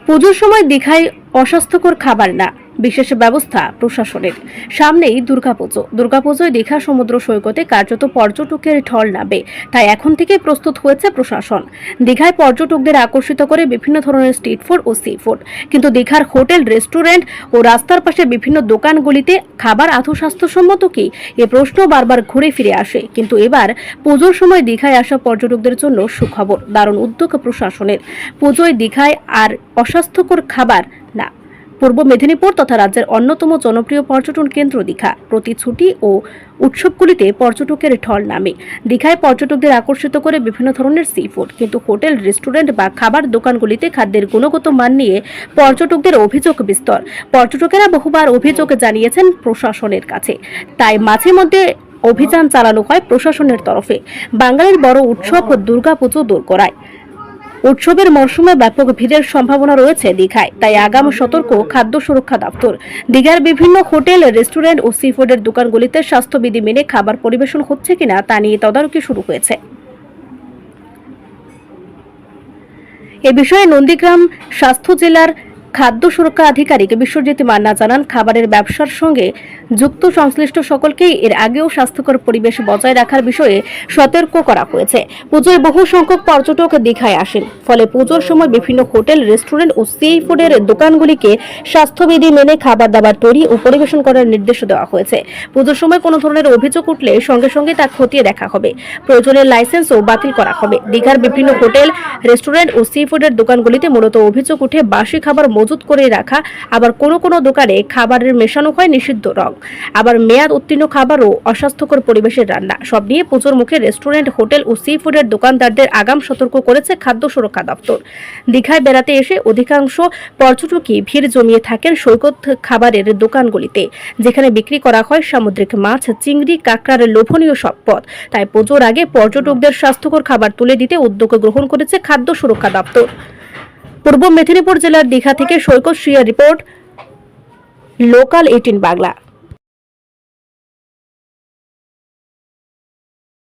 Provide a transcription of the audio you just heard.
পুজোর সময় দীঘায় অস্বাস্থ্যকর খাবার না, বিশেষ ব্যবস্থা প্রশাসনের। সামনেই দুর্গাপুজোয় দীঘা সমুদ্র সৈকতে কার্যত পর্যটকের ঢল নামবে, তাই এখন থেকে প্রস্তুত হয়েছে প্রশাসন। দীঘায় পর্যটকদের আকর্ষিত করে বিভিন্ন ধরনের স্ট্রিট ফুড ও সি ফুড, কিন্তু দীঘার হোটেল, রেস্টুরেন্ট ও রাস্তার পাশে বিভিন্ন দোকানগুলিতে খাবার আদৌ স্বাস্থ্যসম্মত কি, এ প্রশ্ন বারবার ঘুরে ফিরে আসে। কিন্তু এবার পুজোর সময় দীঘায় আসা পর্যটকদের জন্য সুখবর, দারুণ উদ্যোগ প্রশাসনের। পুজোয় দীঘায় আর অস্বাস্থ্যকর খাবার না। পূর্ব মেদিনীপুর তথা রাজ্যের অন্যতম জনপ্রিয় পর্যটন কেন্দ্র দীঘা, প্রতি ছুটি ও উৎসবগুলিতে পর্যটকের ঢল নামে। দীঘায় পর্যটকদের আকর্ষিত করে বিভিন্ন ধরনের সি ফুড, কিন্তু হোটেল, রেস্টুরেন্ট বা খাবার দোকানগুলিতে খাদ্যের গুণগত মান নিয়ে পর্যটকদের অভিযোগ বিস্তর। পর্যটকেরা বহুবার অভিযোগ জানিয়েছেন প্রশাসনের কাছে, তাই মাঝে মধ্যে অভিযান চালানো হয় প্রশাসনের তরফে। বাঙালির বড় উৎসব দুর্গাপুজো দোরগোড়ায়। উৎসবের মরশুমে ব্যাপক ভিড়ের সম্ভাবনা রয়েছে দীঘায়, তাই আগাম সতর্ক খাদ্য সুরক্ষা দপ্তর। দীঘার বিভিন্ন হোটেল, রেস্টুরেন্ট ও সি ফুডের দোকানগুলিতে স্বাস্থ্যবিধি মেনে খাবার পরিবেশন হচ্ছে কিনা তা নিয়ে তদারকি শুরু হয়েছে। এ বিষয়ে নন্দীগ্রাম স্বাস্থ্য জেলার খাদ্য সুরক্ষা আধিকারিক বিশ্বজিৎ মান্না জানান, খাবারের ব্যবসার সঙ্গে যুক্ত সংশ্লিষ্ট সকলকেই এর আগেও স্বাস্থ্যকর পরিবেশ বজায় রাখার বিষয়ে সতর্ক করা হয়েছে। পুজোয় বহু সংখ্যক পর্যটক দীঘায় আসেন, ফলে পুজোর সময় বিভিন্ন হোটেল, রেস্টুরেন্ট ও সি ফুডের দোকানগুলিকে স্বাস্থ্যবিধি মেনে খাবার দাবার তৈরি ও পরিবেশন করার নির্দেশ দেওয়া হয়েছে। পুজোর সময় কোনো ধরনের অভিযোগ উঠলে সঙ্গে সঙ্গে তা খতিয়ে দেখা হবে, প্রয়োজনে লাইসেন্সও বাতিল করা হবে। দীঘার বিভিন্ন হোটেল, রেস্টুরেন্ট ও সি ফুডের দোকানগুলিতে মূলত অভিযোগ উঠে বাসি খাবার মজুত করে রাখা, আবার কোনো দোকানে খাবারের মেশানো হয় নিষিদ্ধ রং, আবার মেয়াদ উত্তীর্ণ খাবার ও অস্বাস্থ্যকর পরিবেশের রান্না। সব নিয়ে পুজোর মুখে রেস্টুরেন্ট, হোটেল ও সি ফুডের দোকানদারদের আগাম সতর্ক করেছে খাদ্য সুরক্ষা দপ্তর। দীঘায় বেড়াতে এসে অধিকাংশ পর্যটকই ভিড় জমিয়ে থাকেন সৈকত খাবারের দোকানগুলিতে, যেখানে বিক্রি করা হয় সামুদ্রিক মাছ, চিংড়ি, কাঁকড়ার লোভনীয় সব পদ। তাই পুজোর আগে পর্যটকদের স্বাস্থ্যকর খাবার তুলে দিতে উদ্যোগ গ্রহণ করেছে খাদ্য সুরক্ষা দপ্তর। পূর্ব মেদিনীপুর জেলার দীঘা থেকে সৈকত শ্রিয়া রিপোর্ট, লোকাল 18 বাংলা।